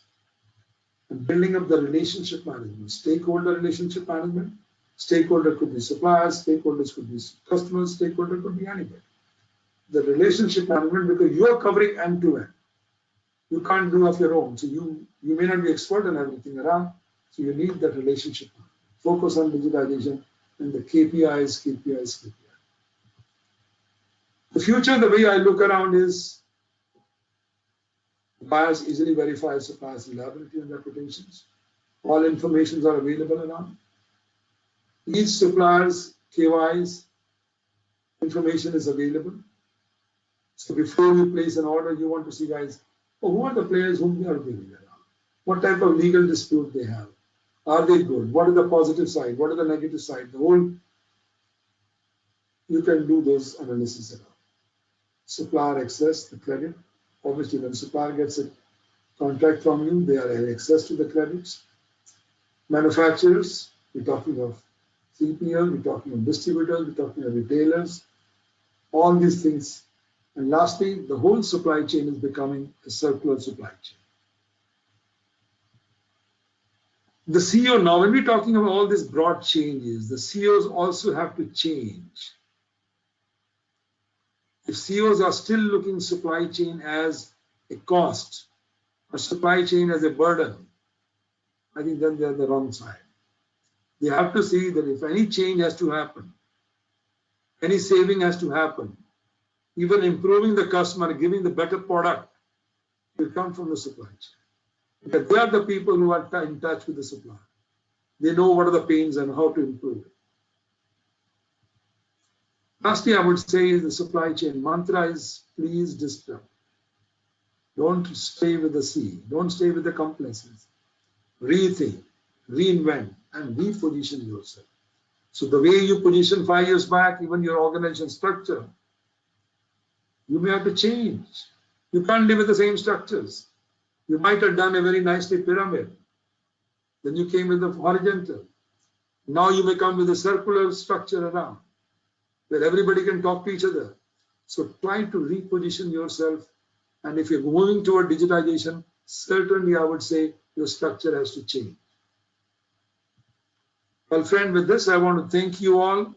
And building up the relationship management, stakeholder relationship management. Stakeholder could be suppliers, stakeholders could be customers, stakeholder could be anybody. The relationship management, because you are covering end to end. You can't do of your own. So you may not be expert in everything around. So you need that relationship. Focus on digitization and the KPIs. The future, the way I look around is buyers easily verify suppliers' reliability and reputations. All informations are available around. Each supplier's KYs information is available. So before you place an order, you want to see, guys, who are the players whom they are dealing around? What type of legal dispute they have? Are they good? What is the positive side? What are the negative side? The whole, you can do those analysis around. Supplier access, the credit. Obviously, when supplier gets a contract from you, they are access to the credits. Manufacturers, we're talking of 3PL, we're talking of distributors, we're talking of retailers, all these things. And lastly, the whole supply chain is becoming a circular supply chain. The CEO now, when we're talking about all these broad changes, the CEOs also have to change. If CEOs are still looking supply chain as a cost, or supply chain as a burden, I think then they're the wrong side. They have to see that if any change has to happen, any saving has to happen, even improving the customer, giving the better product, will come from the supply chain. Because they are the people who are in touch with the supplier. They know what are the pains and how to improve it. Lastly, I would say the supply chain mantra is please disrupt. Don't stay with the sea. Don't stay with the complacency. Rethink, reinvent, and reposition yourself. So the way you position 5 years back, even your organization structure, you may have to change. You can't live with the same structures. You might have done a very nicely pyramid. Then you came with the horizontal. Now you may come with a circular structure around, where everybody can talk to each other. So try to reposition yourself. And if you're moving toward digitization, certainly I would say your structure has to change. Well, friend, with this, I want to thank you all